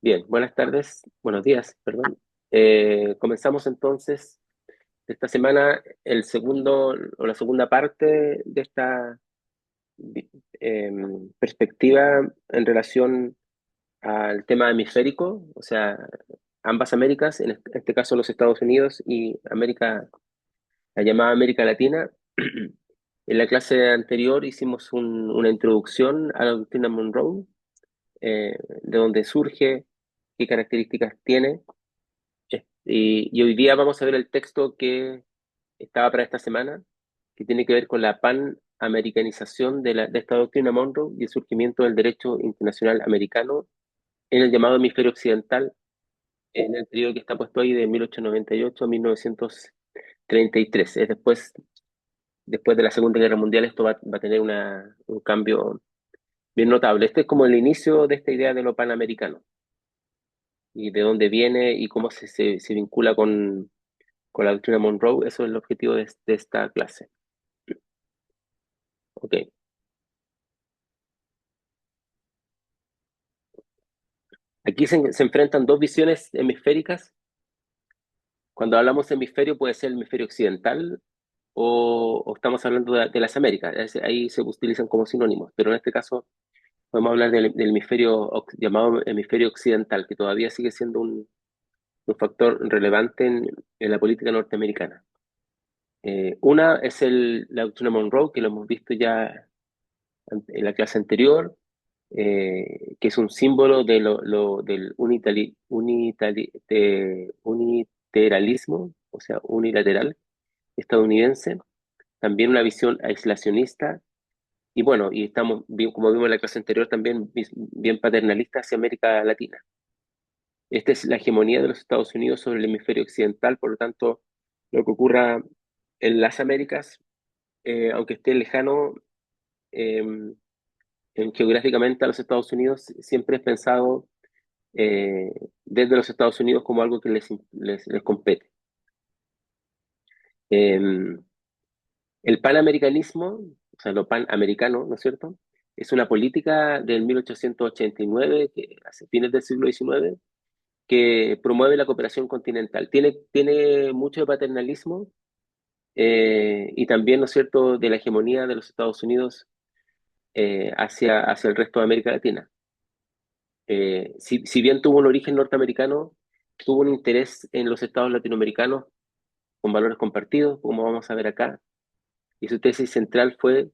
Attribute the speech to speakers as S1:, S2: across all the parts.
S1: Bien, buenas tardes, buenos días, perdón. Comenzamos entonces esta semana el segundo o la segunda parte de esta vi- perspectiva en relación al tema hemisférico, o sea, ambas Américas, en este caso los Estados Unidos y América, la llamada América Latina. En la clase anterior hicimos una introducción a la doctrina Monroe, de dónde surge, qué características tiene. Y hoy día vamos a ver el texto que estaba para esta semana, que tiene que ver con la panamericanización de esta doctrina Monroe y el surgimiento del derecho internacional americano en el llamado hemisferio occidental, en el periodo que está puesto ahí de 1898 a 1933. Es después de la Segunda Guerra Mundial, esto va a tener un cambio bien notable. Este es como el inicio de esta idea de lo panamericano y de dónde viene y cómo se vincula con la doctrina Monroe. Eso es el objetivo de esta clase. Ok. Aquí se enfrentan dos visiones hemisféricas. Cuando hablamos de hemisferio, puede ser el hemisferio occidental o estamos hablando de las Américas. Ahí se utilizan como sinónimos, pero en este caso podemos hablar del hemisferio llamado hemisferio occidental, que todavía sigue siendo un factor relevante en la política norteamericana. Una es la doctrina Monroe, que lo hemos visto ya en la clase anterior, que es un símbolo del uniteralismo, o sea, unilateral estadounidense, también una visión aislacionista, y bueno, y estamos, bien, como vimos en la clase anterior, también bien paternalista hacia América Latina. Esta es la hegemonía de los Estados Unidos sobre el hemisferio occidental, por lo tanto, lo que ocurra en las Américas, aunque esté lejano, eh, geográficamente a los Estados Unidos, siempre es pensado desde los Estados Unidos como algo que les compete. Eh, el panamericanismo, o sea, lo panamericano, ¿no es cierto? Es una política del 1889, que hace fines del siglo XIX, que promueve la cooperación continental. Tiene mucho de paternalismo y también, ¿no es cierto?, de la hegemonía de los Estados Unidos hacia el resto de América Latina. Si bien tuvo un origen norteamericano, tuvo un interés en los estados latinoamericanos con valores compartidos, como vamos a ver acá, y su tesis central fue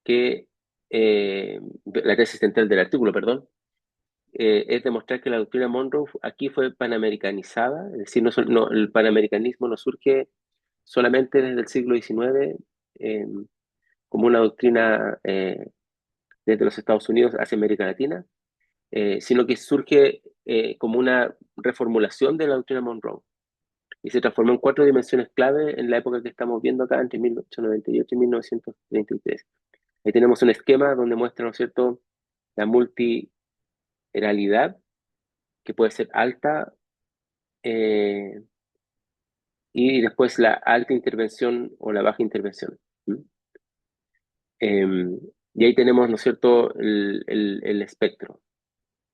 S1: que, la tesis central del artículo, perdón, es demostrar que la doctrina Monroe aquí fue panamericanizada, es decir, el panamericanismo no surge solamente desde el siglo XIX eh, como una doctrina desde los Estados Unidos hacia América Latina, sino que surge como una reformulación de la doctrina Monroe y se transformó en cuatro dimensiones clave en la época que estamos viendo acá, entre 1898 y 1933. Ahí tenemos un esquema donde muestra, ¿no es cierto?, la multilateralidad, que puede ser alta, eh, y después la alta intervención o la baja intervención. ¿Mm? Y ahí tenemos, ¿no es cierto?, el espectro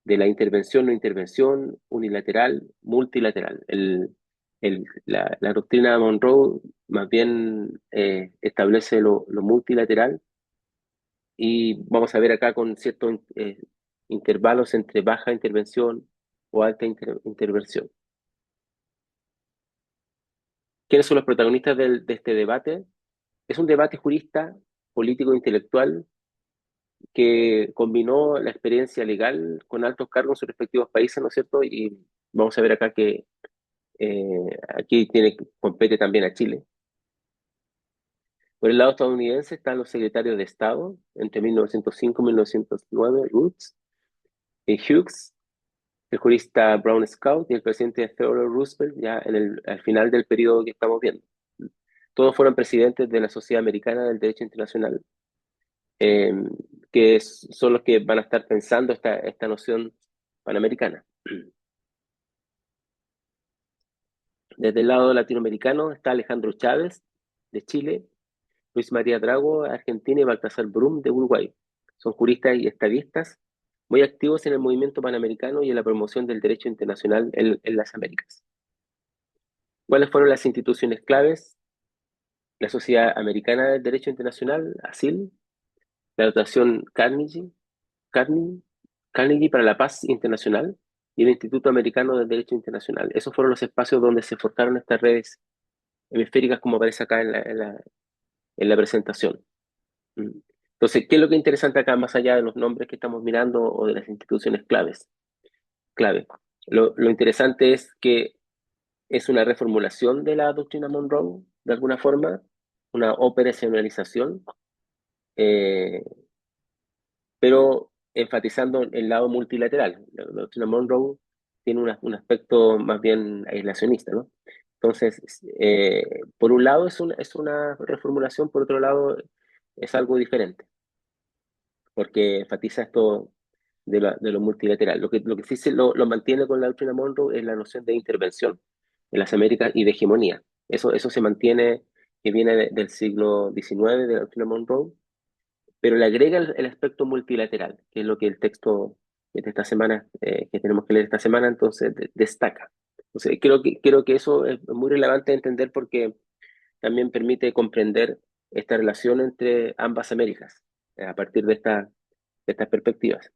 S1: de la intervención, no intervención, unilateral, multilateral. La doctrina de Monroe más bien establece lo multilateral y vamos a ver acá con ciertos intervalos entre baja intervención o alta intervención. ¿Quiénes son los protagonistas de este debate? Es un debate jurista, político, intelectual, que combinó la experiencia legal con altos cargos en sus respectivos países, ¿no es cierto? Y vamos a ver acá que aquí compete también a Chile. Por el lado estadounidense están los secretarios de Estado entre 1905 y 1909, Roots, y Hughes, el jurista Brown Scout y el presidente Theodore Roosevelt ya al final del periodo que estamos viendo. Todos fueron presidentes de la Sociedad Americana del Derecho Internacional, eh, son los que van a estar pensando esta noción panamericana. Desde el lado latinoamericano está Alejandro Chávez, de Chile, Luis María Drago, de Argentina, y Baltasar Brum, de Uruguay. Son juristas y estadistas muy activos en el movimiento panamericano y en la promoción del derecho internacional en las Américas. ¿Cuáles fueron las instituciones claves? La Sociedad Americana del Derecho Internacional, ASIL, la dotación Carnegie, Carnegie para la Paz Internacional y el Instituto Americano del Derecho Internacional. Esos fueron los espacios donde se forjaron estas redes hemisféricas, como aparece acá en la presentación. Mm. Entonces, ¿qué es lo que es interesante acá, más allá de los nombres que estamos mirando o de las instituciones clave? Lo interesante es que es una reformulación de la doctrina Monroe, de alguna forma, una operacionalización, eh, pero enfatizando el lado multilateral. La doctrina Monroe tiene un aspecto más bien aislacionista, ¿no? Entonces, por un lado es una reformulación, por otro lado es algo diferente, porque enfatiza esto de lo multilateral. Lo que sí lo mantiene con la doctrina Monroe es la noción de intervención en las Américas y de hegemonía. Eso se mantiene, que viene del siglo XIX, de la doctrina Monroe, pero le agrega el aspecto multilateral, que es lo que el texto de esta semana, que tenemos que leer esta semana, entonces destaca. Entonces, creo que eso es muy relevante de entender porque también permite comprender esta relación entre ambas Américas, a partir de estas perspectivas.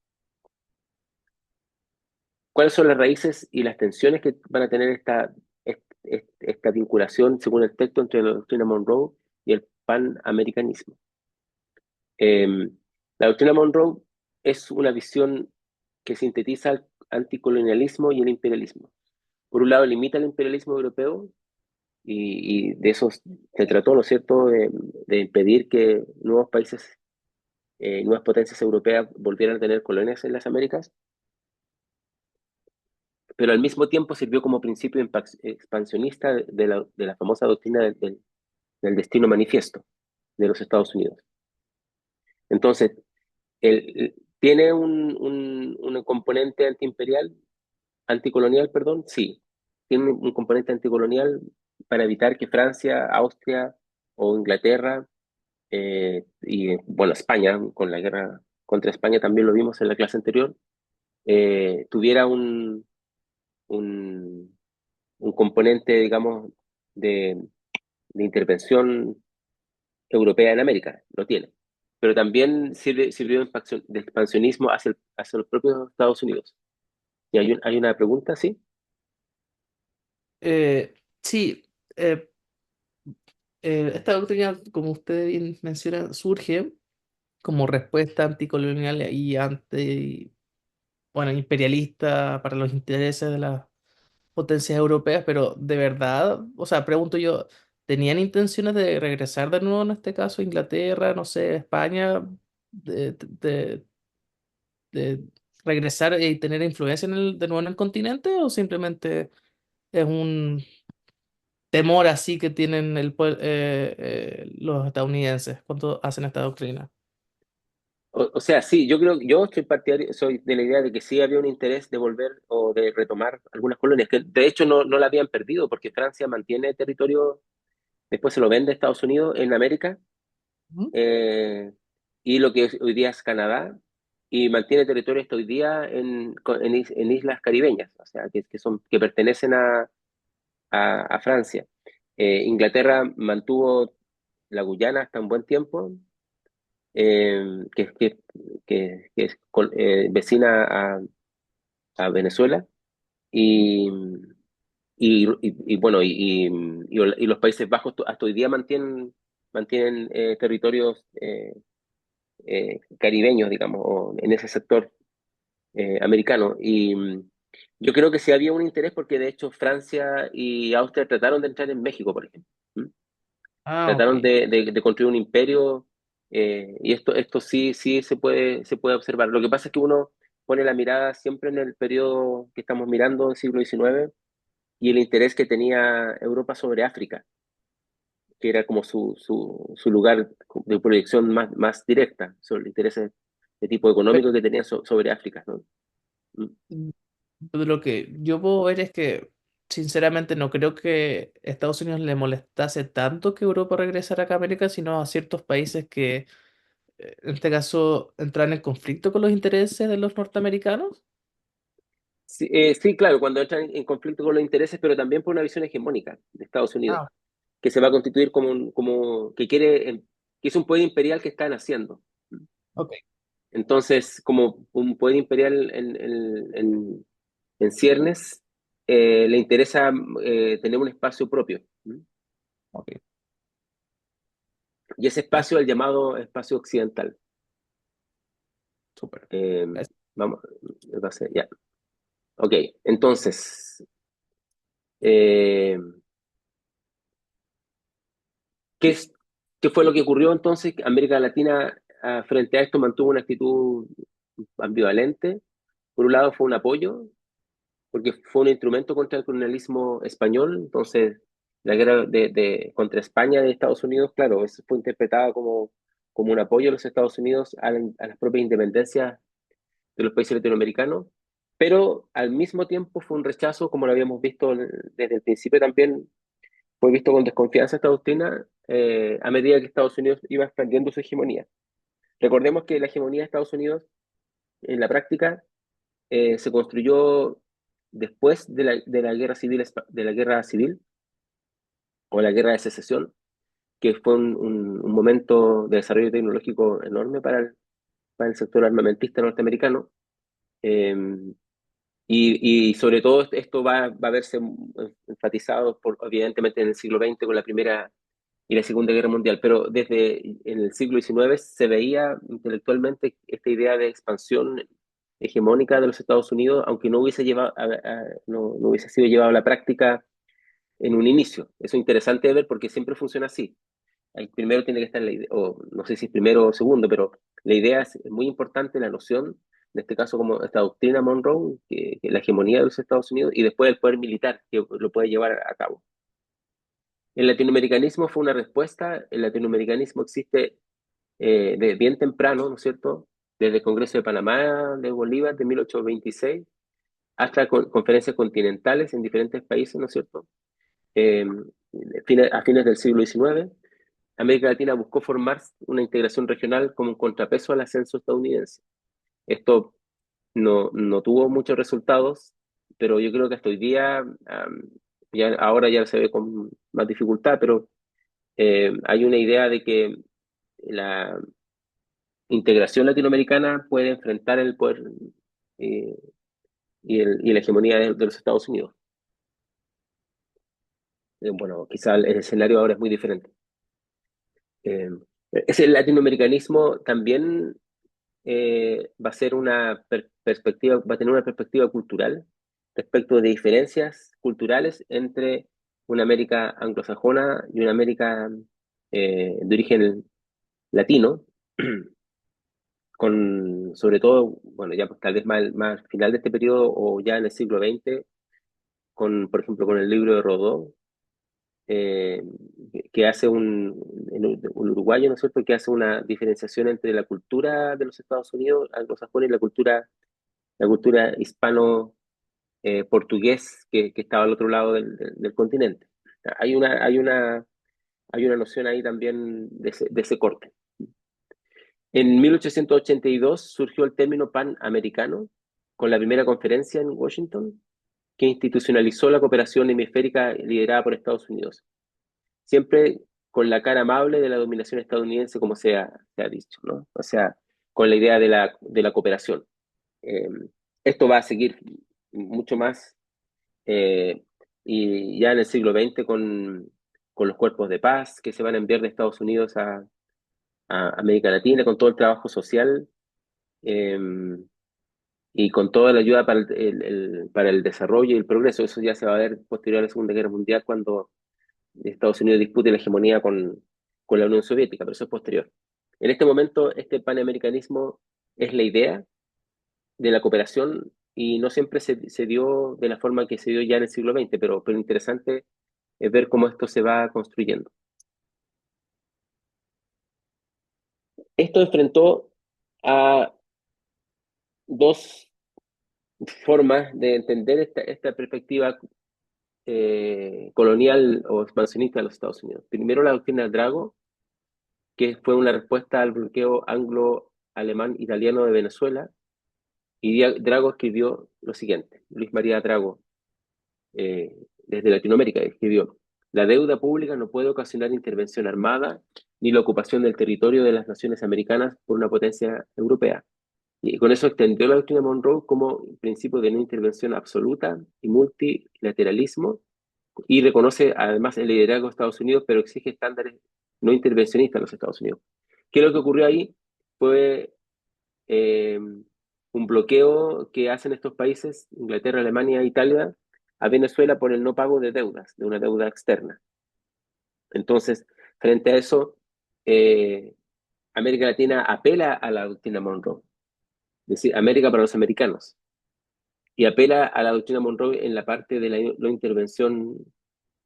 S1: ¿Cuáles son las raíces y las tensiones que van a tener esta vinculación, según el texto, entre la doctrina Monroe y el panamericanismo? Eh, la doctrina Monroe es una visión que sintetiza el anticolonialismo y el imperialismo. Por un lado, limita el imperialismo europeo y de eso se trató, ¿no es cierto?, de impedir que nuevos países, nuevas potencias europeas volvieran a tener colonias en las Américas, pero al mismo tiempo sirvió como principio expansionista de la famosa doctrina del destino manifiesto de los Estados Unidos. Entonces, ¿tiene un componente antiimperial, anticolonial, perdón? Sí, tiene un componente anticolonial para evitar que Francia, Austria o Inglaterra, y bueno, España, con la guerra contra España también lo vimos en la clase anterior, tuviera un, un componente, digamos, de intervención europea en América, lo tiene. Pero también sirvió de expansionismo hacia los propios Estados Unidos. ¿Y hay una pregunta, sí?
S2: Sí, eh, esta doctrina, como usted bien menciona, surge como respuesta anticolonial y bueno, imperialista para los intereses de las potencias europeas, pero de verdad, o sea, pregunto yo, ¿tenían intenciones de regresar de nuevo en este caso a Inglaterra, no sé, España, de, de- de regresar y tener influencia de nuevo en el continente o simplemente es un temor así que tienen los estadounidenses cuando hacen esta doctrina?
S1: O sea, sí, yo soy de la idea de que sí había un interés de volver o de retomar algunas colonias, que de hecho no la habían perdido, porque Francia mantiene territorio, después se lo vende a Estados Unidos en América,
S2: Ujú.
S1: eh, y lo que hoy día es Canadá, y mantiene territorio hasta hoy día en islas caribeñas, o sea, que pertenecen a Francia. Inglaterra mantuvo la Guyana hasta un buen tiempo, que es vecina a Venezuela, y, y bueno, y los Países Bajos hasta hoy día mantienen territorios caribeños, digamos, o en ese sector americano. Y yo creo que sí había un interés porque de hecho Francia y Austria trataron de entrar en México, por ejemplo. ¿Mm?
S2: Ah, ok.
S1: Trataron de construir un imperio, y esto sí se puede observar. Lo que pasa es que uno pone la mirada siempre en el periodo que estamos mirando, el siglo XIX, y el interés que tenía Europa sobre África, que era como su lugar de proyección más directa, sobre los intereses de tipo económico que tenía sobre África, ¿no? Mm.
S2: De lo que yo puedo ver es que, sinceramente, no creo que Estados Unidos le molestase tanto que Europa regresara acá a América, sino a ciertos países que en este caso, entrar en conflicto con los intereses de los norteamericanos.
S1: Sí, sí, claro, cuando entran en conflicto con los intereses, pero también por una visión hegemónica de Estados Unidos,
S2: Ah,
S1: que se va a constituir como, como que quiere, que es un poder imperial que está naciendo.
S2: ok,
S1: Entonces, como un poder imperial en ciernes, le interesa tener un espacio propio.
S2: ok,
S1: Y ese espacio es el llamado espacio occidental.
S2: súper.
S1: Eh,
S2: Es-
S1: vamos, va a ser, ya. Ok, entonces, eh, ¿qué es, qué fue lo que ocurrió entonces? América Latina, frente a esto, mantuvo una actitud ambivalente. Por un lado, fue un apoyo, porque fue un instrumento contra el colonialismo español. Entonces, la guerra contra España de Estados Unidos, claro, eso fue interpretada como, como un apoyo de los Estados Unidos a las propias independencias de los países latinoamericanos, pero al mismo tiempo fue un rechazo, como lo habíamos visto desde el principio también, fue visto con desconfianza esta doctrina a medida que Estados Unidos iba expandiendo su hegemonía. Recordemos que la hegemonía de Estados Unidos en la práctica se construyó después de la guerra civil, de la guerra civil o la guerra de secesión, que fue un momento de desarrollo tecnológico enorme para el sector armamentista norteamericano. Eh, y sobre todo esto va a verse enfatizado por, evidentemente en el siglo XX con la Primera y la Segunda Guerra Mundial, pero desde en el siglo XIX se veía intelectualmente esta idea de expansión hegemónica de los Estados Unidos, aunque no hubiese, no hubiese sido llevado a la práctica en un inicio. Eso es interesante de ver porque siempre funciona así. Primero tiene que estar la idea, o no sé si es primero o segundo, pero la idea es muy importante, la noción, en este caso como esta doctrina Monroe, que la hegemonía de los Estados Unidos, y después el poder militar que lo puede llevar a cabo. El latinoamericanismo fue una respuesta, el latinoamericanismo existe de bien temprano, ¿no es cierto? Desde el Congreso de Panamá de Bolívar de 1826 hasta conferencias continentales en diferentes países, ¿no es cierto? Eh, a fines del siglo XIX, América Latina buscó formar una integración regional como un contrapeso al ascenso estadounidense. Esto no tuvo muchos resultados, pero yo creo que hasta hoy día, ya, ahora ya se ve con más dificultad, pero hay una idea de que la integración latinoamericana puede enfrentar el poder eh, y la hegemonía de los Estados Unidos. Bueno, quizá el escenario ahora es muy diferente. Eh, ese latinoamericanismo también va a ser una perspectiva, va a tener una perspectiva cultural respecto de diferencias culturales entre una América anglosajona y una América de origen latino, con sobre todo, bueno, ya pues, tal vez más al final de este periodo o ya en el siglo XX, con, por ejemplo, con el libro de Rodó, eh, que hace un uruguayo, ¿no es cierto?, que hace una diferenciación entre la cultura de los Estados Unidos anglosajona y la cultura hispano portugués que estaba al otro lado del continente. Hay una noción ahí también de ese corte. En 1882 surgió el término panamericano con la primera conferencia en Washington que institucionalizó la cooperación hemisférica liderada por Estados Unidos, siempre con la cara amable de la dominación estadounidense, como se ha dicho, ¿no? O sea, con la idea de la cooperación. Eh, Esto va a seguir mucho más eh, y ya en el siglo XX con los cuerpos de paz que se van a enviar de Estados Unidos a América Latina, con todo el trabajo social eh, y con toda la ayuda para para el desarrollo y el progreso. Eso ya se va a ver posterior a la Segunda Guerra Mundial cuando Estados Unidos dispute la hegemonía con la Unión Soviética, pero eso es posterior. En este momento, este panamericanismo es la idea de la cooperación y no siempre se dio de la forma que se dio ya en el siglo XX, pero interesante es ver cómo esto se va construyendo. Esto enfrentó a dos formas de entender esta perspectiva colonial o expansionista de los Estados Unidos. Primero, la doctrina Drago, que fue una respuesta al bloqueo anglo-alemán-italiano de Venezuela, y Drago escribió lo siguiente. Luis María Drago, desde Latinoamérica, escribió: la deuda pública no puede ocasionar intervención armada ni la ocupación del territorio de las naciones americanas por una potencia europea. Y con eso extendió la doctrina Monroe como principio de no intervención absoluta y multilateralismo, y reconoce además el liderazgo de Estados Unidos, pero exige estándares no intervencionistas en los Estados Unidos. ¿Qué es lo que ocurrió ahí? Fue un bloqueo que hacen estos países, Inglaterra, Alemania, Italia, a Venezuela por el no pago de deudas, de una deuda externa. Entonces, frente a eso, eh, América Latina apela a la doctrina Monroe, es decir, América para los americanos, y apela a la doctrina Monroe en la parte de la no intervención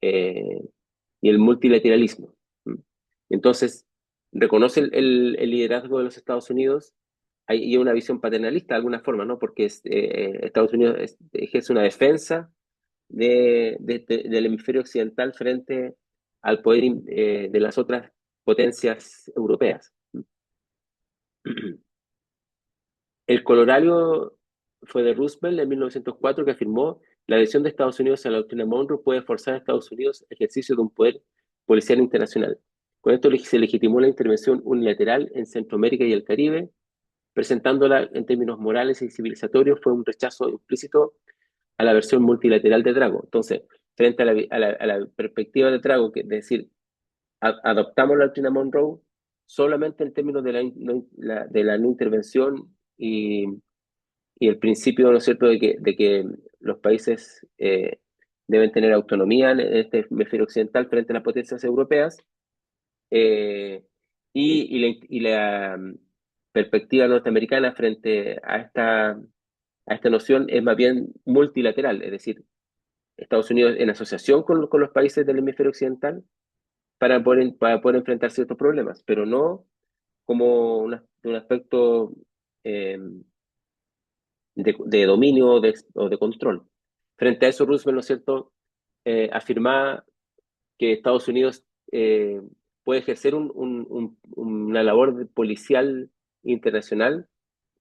S1: eh, y el multilateralismo. Entonces, reconoce el liderazgo de los Estados Unidos. Hay una visión paternalista de alguna forma, ¿no? Porque Estados Unidos ejerce una defensa del hemisferio occidental frente al poder de las otras potencias europeas. El corolario fue de Roosevelt en 1904, que afirmó: la adhesión de Estados Unidos a la doctrina Monroe puede forzar a Estados Unidos el ejercicio de un poder policial internacional. Con esto se legitimó la intervención unilateral en Centroamérica y el Caribe, presentándola en términos morales y civilizatorios. Fue un rechazo implícito a la versión multilateral de Drago. Entonces, frente a la perspectiva de Drago, que es decir, adoptamos la doctrina Monroe solamente en términos de la no intervención y el principio, ¿no es cierto?, de que los países deben tener autonomía en este hemisferio occidental frente a las potencias europeas, eh, y la perspectiva norteamericana frente a esta noción es más bien multilateral, es decir, Estados Unidos en asociación con los países del hemisferio occidental para poder enfrentar ciertos problemas, pero no como de un aspecto eh, de dominio o de control. Frente a eso, Roosevelt, ¿no es cierto?, afirmaba que Estados Unidos puede ejercer una labor policial internacional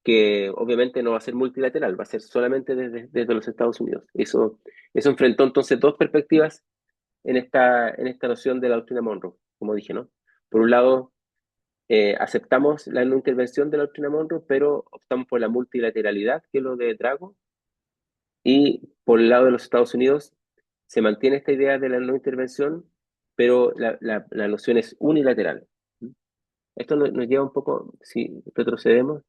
S1: que obviamente no va a ser multilateral, va a ser solamente desde los Estados Unidos. Eso enfrentó entonces dos perspectivas en esta noción de la doctrina Monroe, como dije, ¿no? Por un lado, aceptamos la no intervención de la doctrina Monroe, pero optamos por la multilateralidad, que es lo de Drago, y por el lado de los Estados Unidos se mantiene esta idea de la no intervención, pero la noción es unilateral. Esto nos lleva un poco, si retrocedemos,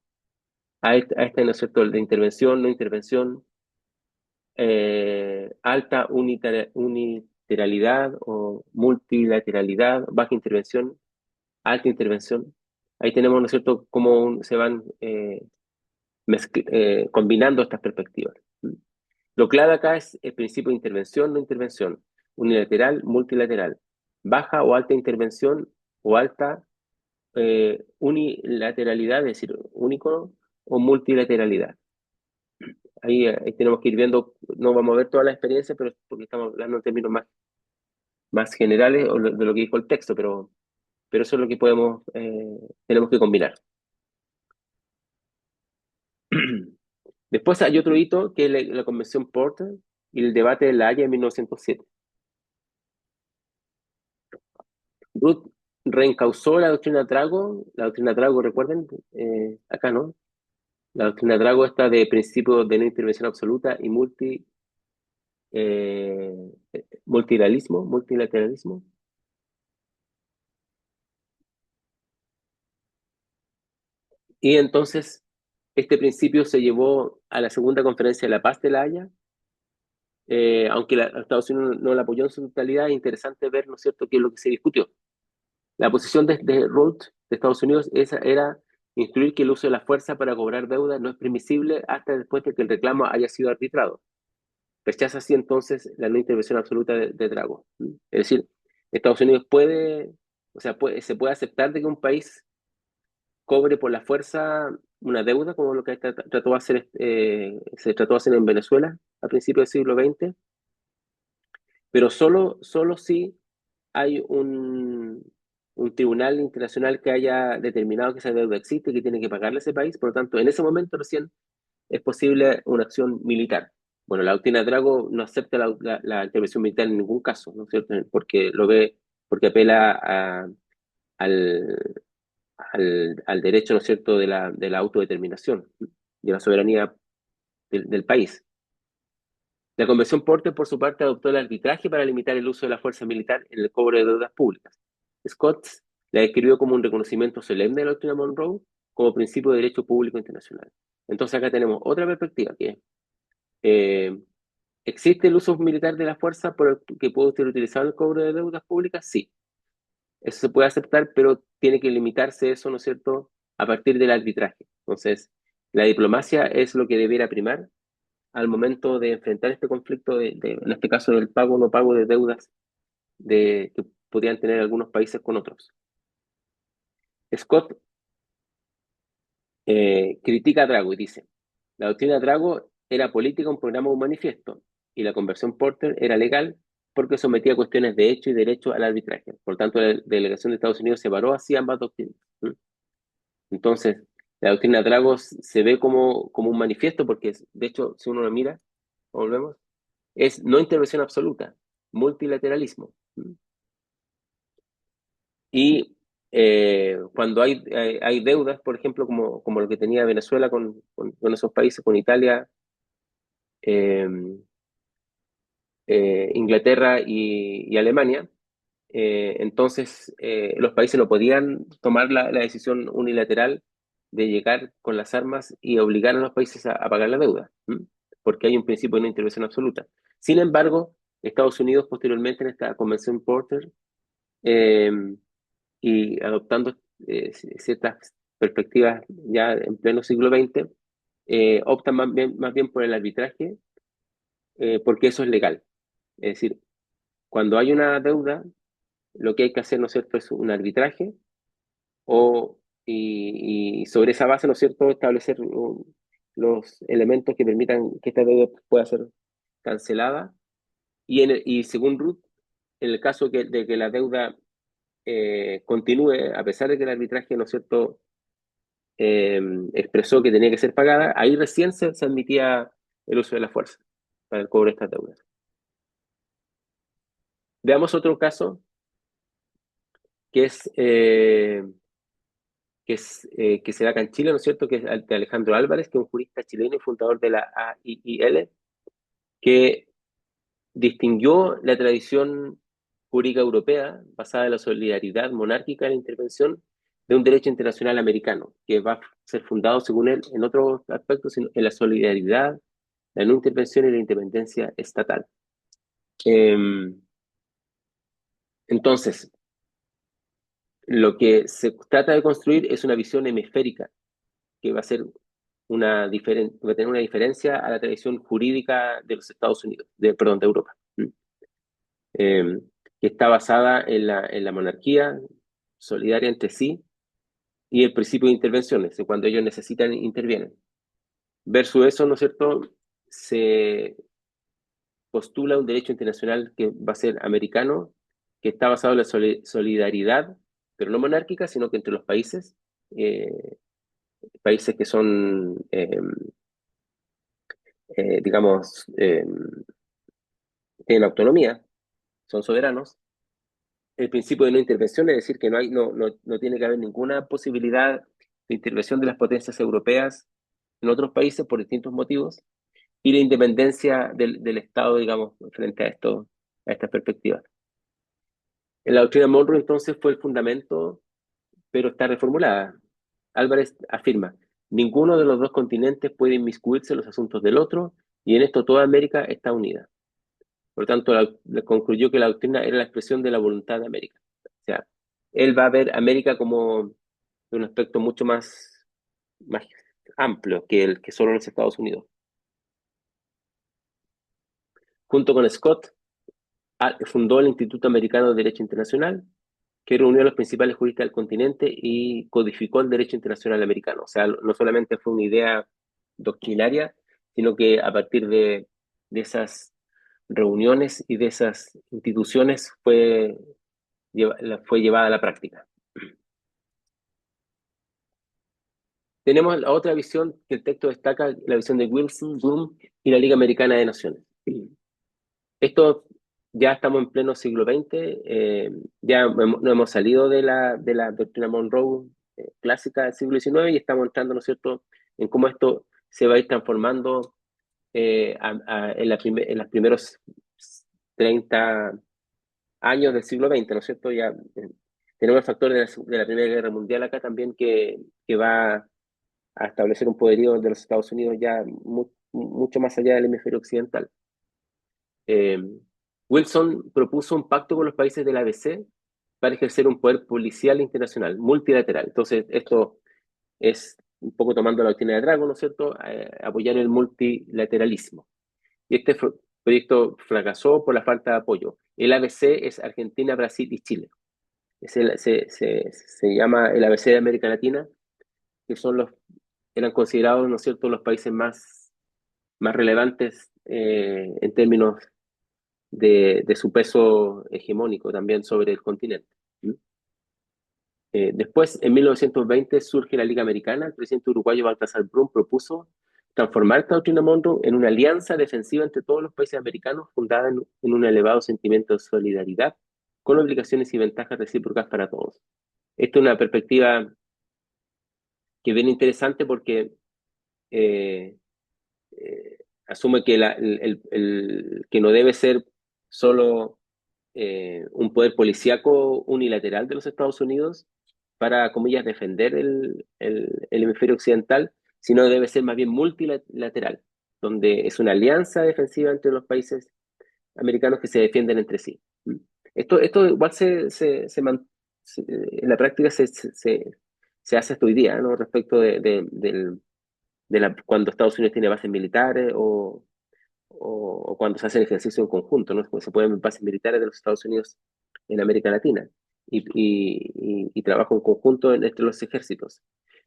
S1: a este, ¿no es cierto?, de intervención, no intervención, alta unilateralidad o multilateralidad, baja intervención, alta intervención. Ahí tenemos, ¿no es cierto?, cómo se van combinando estas perspectivas. Lo clave acá es el principio de intervención, no intervención, unilateral, multilateral, baja o alta intervención o alta unilateralidad, es decir, único o multilateralidad. Ahí tenemos que ir viendo, no vamos a ver toda la experiencia, pero porque estamos hablando en términos más generales de lo que dijo el texto, pero eso es lo que tenemos que combinar. Después hay otro hito que es la Convención Porter y el debate de La Haya en 1907. Ruth reencausó la doctrina Drago, recuerden, acá, ¿no? La doctrina Drago está de principio de no intervención absoluta y multilateralismo. Y entonces, este principio se llevó a la segunda conferencia de la paz de La Haya, aunque Estados Unidos no la apoyó en su totalidad. Es interesante ver, ¿no es cierto?, qué es lo que se discutió. La posición de Roosevelt de Estados Unidos era instruir que el uso de la fuerza para cobrar deuda no es permisible hasta después de que el reclamo haya sido arbitrado. Rechaza así entonces la no intervención absoluta de Drago. Es decir, Estados Unidos o sea, se puede aceptar de que un país cobre por la fuerza una deuda, como lo que se trató de hacer en Venezuela a principios del siglo XX, pero solo si hay un tribunal internacional que haya determinado que esa deuda existe y que tiene que pagarle a ese país. Por lo tanto, en ese momento recién es posible una acción militar. Bueno, la doctrina Drago no acepta la intervención militar en ningún caso, ¿no es cierto? Porque lo ve, porque apela al, al derecho, ¿no es cierto?, de la autodeterminación, de la soberanía del país. La Convención Porter, por su parte, adoptó el arbitraje para limitar el uso de la fuerza militar en el cobro de deudas públicas. Scott la describió como un reconocimiento solemne de la doctrina Monroe como principio de derecho público internacional. Entonces acá tenemos otra perspectiva, que eh, ¿existe el uso militar de la fuerza por el que puede ser utilizado en el cobro de deudas públicas? Sí, eso se puede aceptar, pero tiene que limitarse eso, ¿no es cierto?, a partir del arbitraje. Entonces, la diplomacia es lo que debiera primar al momento de enfrentar este conflicto, en este caso del pago o no pago de deudas que podrían tener algunos países con otros. Scott critica a Drago y dice, la doctrina Drago era política, un programa, un manifiesto, y la conversión Porter era legal porque sometía cuestiones de hecho y derecho al arbitraje. Por tanto, la delegación de Estados Unidos separó así ambas doctrinas. ¿Mm? Entonces, la doctrina Drago se ve como un manifiesto porque, de hecho, si uno lo mira, volvemos, es no intervención absoluta, multilateralismo. ¿Mm? Y cuando hay deudas, por ejemplo, como lo que tenía Venezuela con esos países, con Italia, eh, Inglaterra y Alemania, entonces los países no podían tomar la decisión unilateral de llegar con las armas y obligar a los países a pagar la deuda, ¿m? Porque hay un principio de no intervención absoluta. Sin embargo, Estados Unidos posteriormente en esta Convención Porter eh, y adoptando ciertas perspectivas ya en pleno siglo XX, optan más bien por el arbitraje porque eso es legal. Es decir, cuando hay una deuda, lo que hay que hacer, ¿no es cierto?, es un arbitraje y sobre esa base, ¿no es cierto?, establecer los elementos que permitan que esta deuda pueda ser cancelada. Y según Ruth, en el caso de que la deuda continúe, a pesar de que el arbitraje, ¿no es cierto?, eh, expresó que tenía que ser pagada, ahí recién se admitía el uso de la fuerza para el cobro de estas deudas. Veamos otro caso que es, eh, que se da acá en Chile, ¿no es cierto?, que es de Alejandro Álvarez, que es un jurista chileno y fundador de la AIIL, que distinguió la tradición jurídica europea basada en la solidaridad monárquica y la intervención de un derecho internacional americano, que va a ser fundado, según él, en otros aspectos, en la solidaridad, la no intervención y la independencia estatal. Entonces, lo que se trata de construir es una visión hemisférica que va a ser va a tener una diferencia a la tradición jurídica de los Estados Unidos, perdón, de Europa. ¿Mm? Eh, que está basada en la monarquía solidaria entre sí y el principio de intervenciones, de cuando ellos necesitan, intervienen. Versus eso, ¿no es cierto?, se postula un derecho internacional que va a ser americano, que está basado en la solidaridad, pero no monárquica, sino que entre los países, países que son, digamos, tienen autonomía, son soberanos. El principio de no intervención, es decir, que no tiene que haber ninguna posibilidad de intervención de las potencias europeas en otros países por distintos motivos, y la independencia del Estado, digamos, frente a estas perspectivas. En la doctrina Monroe, entonces, fue el fundamento, pero está reformulada. Álvarez afirma, ninguno de los dos continentes puede inmiscuirse en los asuntos del otro, y en esto toda América está unida. Por lo tanto, concluyó que la doctrina era la expresión de la voluntad de América. O sea, él va a ver América como de un aspecto mucho más amplio que el que solo los Estados Unidos. Junto con Scott, fundó el Instituto Americano de Derecho Internacional, que reunió a los principales juristas del continente y codificó el derecho internacional americano. O sea, no solamente fue una idea doctrinaria, sino que a partir de esas reuniones y de esas instituciones fue fue llevada a la práctica. Tenemos la otra visión que el texto destaca, la visión de Wilson, Bloom y la Liga Americana de Naciones. Esto ya estamos en pleno siglo XX, ya no hemos salido de la doctrina Monroe clásica del siglo XIX y estamos entrando, ¿no es cierto?, en cómo esto se va a ir transformando en los primeros 30 años del siglo XX, ¿no es cierto? Ya tenemos el factor de la Primera Guerra Mundial acá también que va a establecer un poderío de los Estados Unidos ya mucho más allá del hemisferio occidental. Eh, Wilson propuso un pacto con los países del ABC para ejercer un poder policial internacional, multilateral. Entonces, esto es un poco tomando la doctrina de Drago, ¿no es cierto?, apoyar el multilateralismo. Y este proyecto fracasó por la falta de apoyo. El ABC es Argentina, Brasil y Chile. Se llama el ABC de América Latina, que eran considerados, ¿no es cierto?, los países más relevantes en términos de su peso hegemónico también sobre el continente. Después, en 1920, surge la Liga Americana. El presidente uruguayo Baltasar Brum propuso transformar esta doctrina Monroe en una alianza defensiva entre todos los países americanos fundada en un elevado sentimiento de solidaridad, con obligaciones y ventajas recíprocas para todos. Esta es una perspectiva que es bien interesante porque eh, asume que que no debe ser solo un poder policíaco unilateral de los Estados Unidos para, comillas, defender el hemisferio occidental, sino debe ser más bien multilateral, donde es una alianza defensiva entre los países americanos que se defienden entre sí. Esto igual en la práctica se hace hasta hoy día, ¿no? Respecto cuando Estados Unidos tiene bases militares o cuando se hacen ejercicios en conjunto, ¿no? Pues se pueden ver bases militares de los Estados Unidos en América Latina y trabajo en conjunto entre los ejércitos.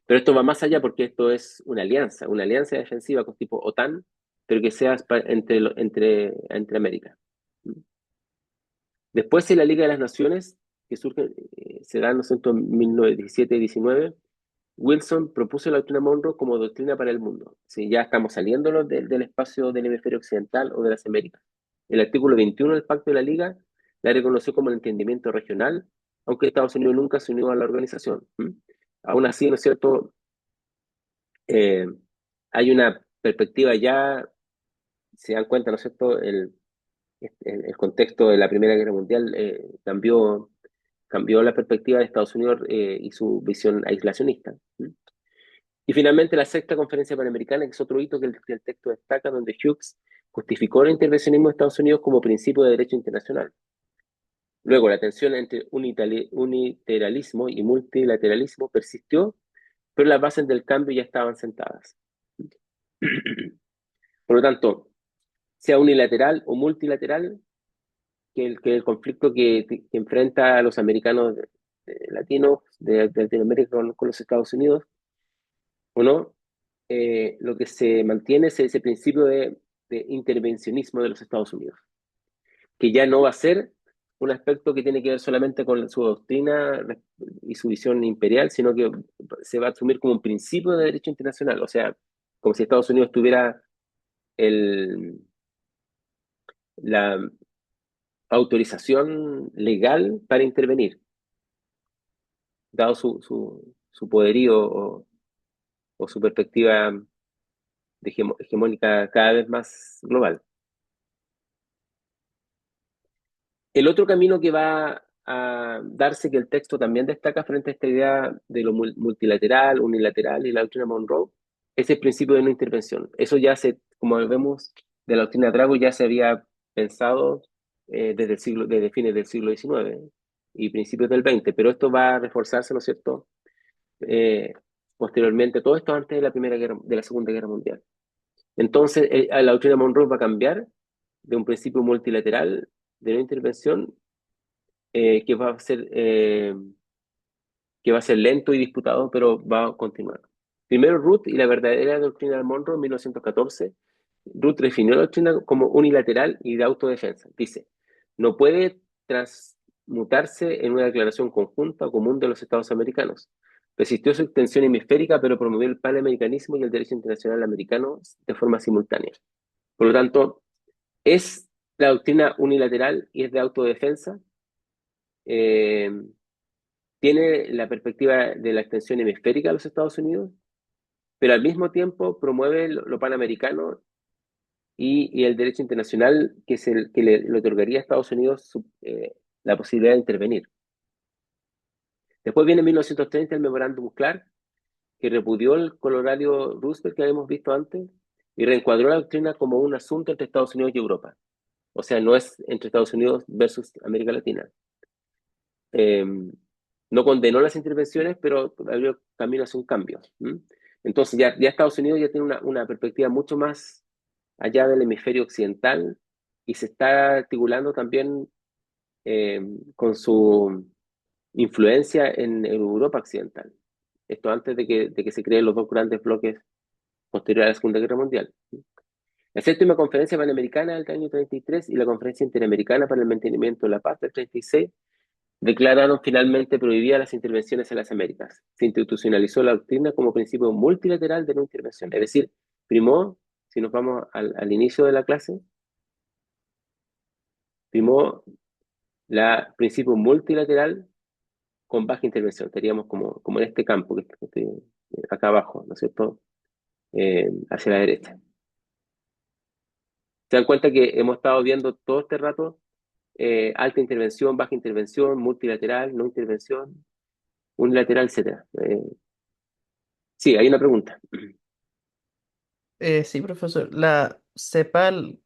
S1: Pero esto va más allá porque esto es una alianza defensiva con tipo OTAN, pero que sea entre América. Después en la Liga de las Naciones, que surge, se da en los años 1917 y 19, Wilson propuso la doctrina Monroe como doctrina para el mundo. Si ya estamos saliendo del espacio del hemisferio occidental o de las Américas. El artículo 21 del Pacto de la Liga la reconoció como el entendimiento regional, aunque Estados Unidos nunca se unió a la organización. Aún así, ¿no es cierto? Eh, Hay una perspectiva ya, se dan cuenta, ¿no es cierto? El contexto de la Primera Guerra Mundial cambió la perspectiva de Estados Unidos y su visión aislacionista. Y finalmente la sexta conferencia panamericana, que es otro hito que el texto destaca, donde Hughes justificó el intervencionismo de Estados Unidos como principio de derecho internacional. Luego, la tensión entre unilateralismo y multilateralismo persistió, pero las bases del cambio ya estaban sentadas. Por lo tanto, sea unilateral o multilateral, que el conflicto que enfrenta a los americanos latinos de Latinoamérica con los Estados Unidos, ¿o no? Lo que se mantiene es ese principio de intervencionismo de los Estados Unidos, que ya no va a ser un aspecto que tiene que ver solamente con su doctrina y su visión imperial, sino que se va a asumir como un principio de derecho internacional, o sea, como si Estados Unidos tuviera el, la autorización legal para intervenir, dado su poderío o su perspectiva hegemónica cada vez más global. El otro camino que va a darse, que el texto también destaca frente a esta idea de lo multilateral, unilateral y la doctrina Monroe, es el principio de no intervención. Eso ya como vemos, de la doctrina Drago ya se había pensado desde fines del siglo XIX y principios del XX, pero esto va a reforzarse, ¿no es cierto? Eh, Posteriormente, todo esto antes de de la Segunda Guerra Mundial. Entonces, la doctrina Monroe va a cambiar de un principio multilateral de no intervención eh, que va a ser, eh, que va a ser lento y disputado, pero va a continuar. Primero, Ruth y la verdadera doctrina de Monroe en 1914. Ruth definió la doctrina como unilateral y de autodefensa. Dice, no puede mutarse en una declaración conjunta o común de los Estados americanos. Resistió su extensión hemisférica, pero promovió el panamericanismo y el derecho internacional americano de forma simultánea. Por lo tanto, es la doctrina unilateral y es de autodefensa. Eh, Tiene la perspectiva de la extensión hemisférica a los Estados Unidos, pero al mismo tiempo promueve lo panamericano y el derecho internacional que, que le otorgaría a Estados Unidos la posibilidad de intervenir. Después viene en 1930 el memorándum Clark, que repudió el Colorado Roosevelt que habíamos visto antes y reencuadró la doctrina como un asunto entre Estados Unidos y Europa. O sea, no es entre Estados Unidos versus América Latina. Eh, no condenó las intervenciones, pero abrió camino hacia un cambio. Entonces ya Estados Unidos ya tiene una perspectiva mucho más allá del hemisferio occidental y se está articulando también con su influencia en Europa occidental. Esto antes de que se creen los dos grandes bloques posteriores a la Segunda Guerra Mundial. La séptima conferencia panamericana del año 33 y la conferencia interamericana para el mantenimiento de la paz del 36 declararon finalmente prohibidas las intervenciones en las Américas. Se institucionalizó la doctrina como principio multilateral de no intervención. Es decir, primó, si nos vamos al inicio de la clase, primó la principio multilateral con baja intervención. Estaríamos como en este campo que está acá abajo, ¿no es cierto? Hacia la derecha. Se dan cuenta que hemos estado viendo todo este rato alta intervención, baja intervención, multilateral, no intervención, unilateral, etcétera. Sí, hay una pregunta.
S2: Sí, profesor. ¿La CEPAL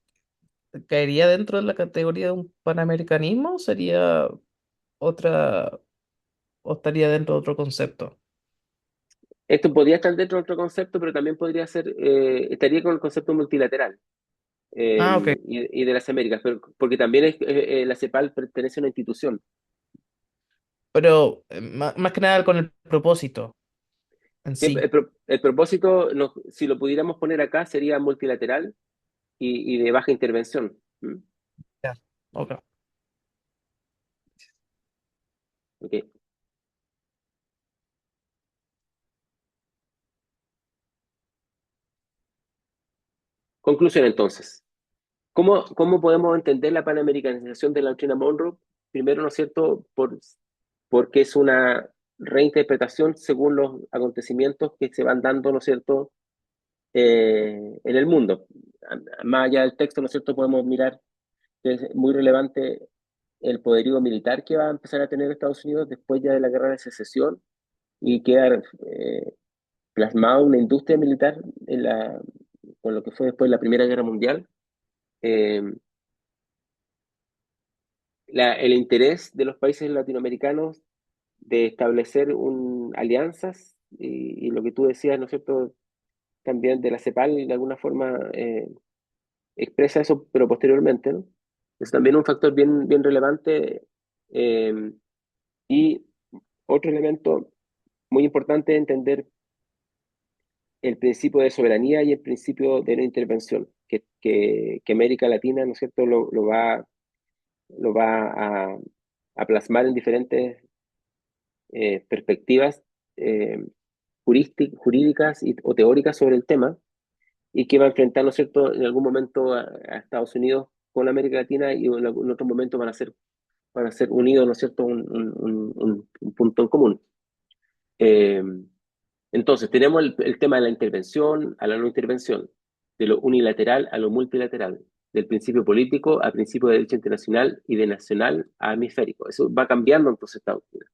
S2: caería dentro de la categoría de un panamericanismo o sería otra, o estaría dentro de otro concepto?
S1: Esto podría estar dentro de otro concepto, pero también podría ser, estaría con el concepto multilateral
S2: Ah, ok.
S1: y de las Américas, pero, porque también la CEPAL pertenece a una institución.
S2: Pero más, que nada con el propósito en
S1: Sí,
S2: sí.
S1: el propósito, si lo pudiéramos poner acá, sería multilateral y de baja intervención. ¿Mm?
S2: Ya. Ok.
S1: Ok. Conclusión entonces. ¿Cómo podemos entender la panamericanización de la doctrina Monroe? Primero, ¿no es cierto?, porque es una reinterpretación según los acontecimientos que se van dando, ¿no es cierto?, en el mundo. Más allá del texto, ¿no es cierto?, podemos mirar que es muy relevante el poderío militar que va a empezar a tener Estados Unidos después ya de la guerra de secesión y quedar plasmado una industria militar con lo que fue después la Primera Guerra Mundial. Eh, el interés de los países latinoamericanos de establecer alianzas y lo que tú decías, ¿no es cierto?, también de la CEPAL, de alguna forma expresa eso, pero posteriormente, ¿no? Es también un factor bien relevante. Y otro elemento muy importante es entender el principio de soberanía y el principio de no intervención, que América Latina, ¿no es cierto?, lo va a plasmar en diferentes perspectivas eh, jurídicas o teóricas sobre el tema y que va a enfrentar, ¿no es cierto?, en algún momento a Estados Unidos con América Latina y en otro momento van a ser unidos, ¿no es cierto?, un punto en común. Eh, entonces, tenemos el tema de la intervención a la no intervención, de lo unilateral a lo multilateral, del principio político a principio de derecho internacional y de nacional a hemisférico. Eso va cambiando entonces Estados Unidos.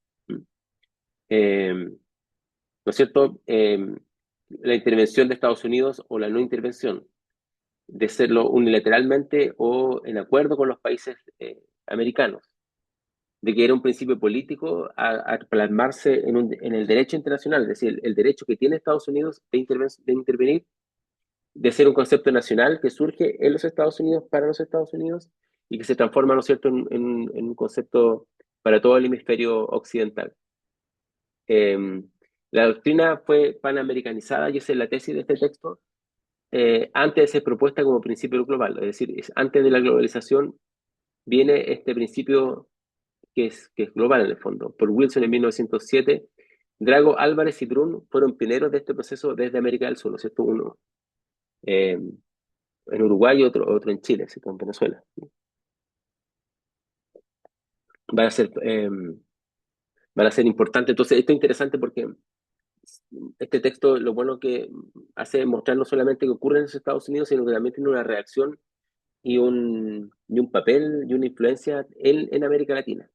S1: ¿No es cierto? La intervención de Estados Unidos o la no intervención, de serlo unilateralmente o en acuerdo con los países americanos, de que era un principio político a plasmarse en el derecho internacional, es decir, el derecho que tiene Estados Unidos de intervenir, de ser un concepto nacional que surge en los Estados Unidos para los Estados Unidos y que se transforma, ¿no es cierto?, en un concepto para todo el hemisferio occidental. Eh, la doctrina fue panamericanizada, y esa es la tesis de este texto, antes de ser propuesta como principio global, es decir, antes de la globalización viene este principio que es global en el fondo. Por Wilson en 1907, Drago, Álvarez y Brun fueron pioneros de este proceso desde América del Sur, ¿no es cierto? Uno en Uruguay y otro en Chile, ¿cierto? En Venezuela. Van a ser, van a ser importantes. Entonces, esto es interesante porque este texto lo bueno que hace es mostrar no solamente que ocurre en los Estados Unidos, sino que también tiene una reacción y un papel y una influencia en América Latina,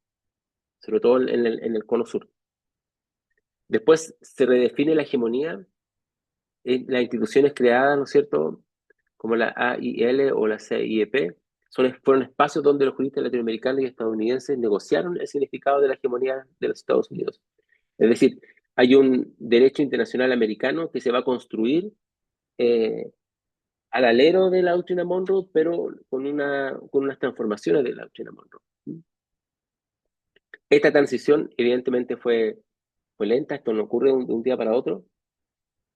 S1: sobre todo en el cono sur. Después se redefine la hegemonía en las instituciones creadas, ¿no es cierto?, como la AIL o la CIEP, fueron espacios donde los juristas latinoamericanos y estadounidenses negociaron el significado de la hegemonía de los Estados Unidos. Es decir, hay un derecho internacional americano que se va a construir eh, al alero de la doctrina Monroe, pero con unas transformaciones de la doctrina Monroe. Esta transición evidentemente fue lenta, esto no ocurre de un día para otro,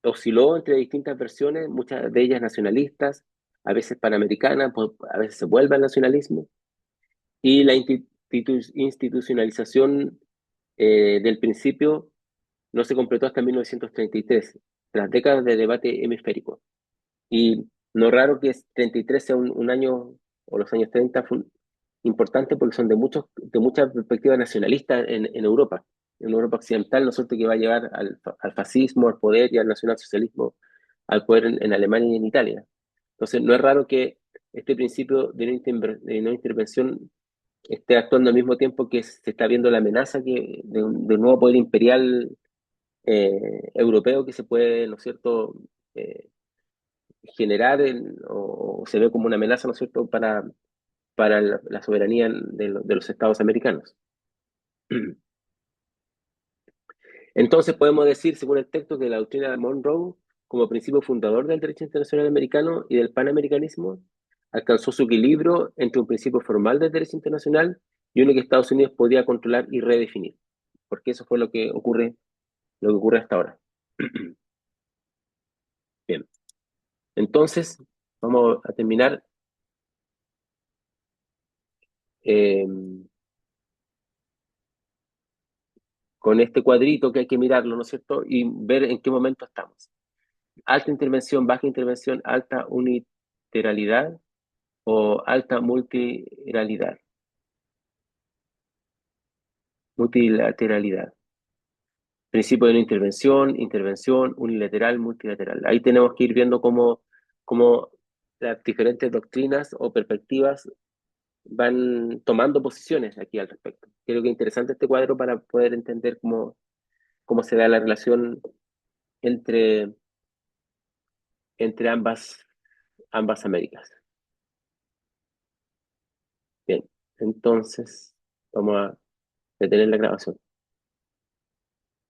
S1: osciló entre distintas versiones, muchas de ellas nacionalistas, a veces panamericanas, pues, a veces se vuelve al nacionalismo, y la institucionalización del principio no se completó hasta 1933, tras décadas de debate hemisférico. Y no es raro que 33 sea un año, o los años 30, importante porque son de muchas perspectivas nacionalistas en Europa. En Europa occidental, ¿no es cierto?, que va a llevar al fascismo, al poder y al nacionalsocialismo, al poder en Alemania y en Italia. Entonces, no es raro que este principio de no intervención esté actuando al mismo tiempo que se está viendo la amenaza de un nuevo poder imperial europeo que se puede, ¿no es cierto?, eh, generar o se ve como una amenaza, ¿no es cierto?, para la soberanía de los estados americanos. Entonces podemos decir, según el texto, que la doctrina de Monroe, como principio fundador del derecho internacional americano y del panamericanismo, alcanzó su equilibrio entre un principio formal del derecho internacional y uno que Estados Unidos podía controlar y redefinir, porque eso fue lo que ocurre hasta ahora. Bien, entonces vamos a terminar eh, con este cuadrito que hay que mirarlo, ¿no es cierto? Y ver en qué momento estamos. Alta intervención, baja intervención, alta unilateralidad o alta multilateralidad. Multilateralidad. Principio de no intervención, intervención, unilateral, multilateral. Ahí tenemos que ir viendo cómo las diferentes doctrinas o perspectivas van tomando posiciones aquí al respecto. Creo que es interesante este cuadro para poder entender cómo se da la relación entre, entre ambas Américas. Bien, entonces vamos a detener la grabación.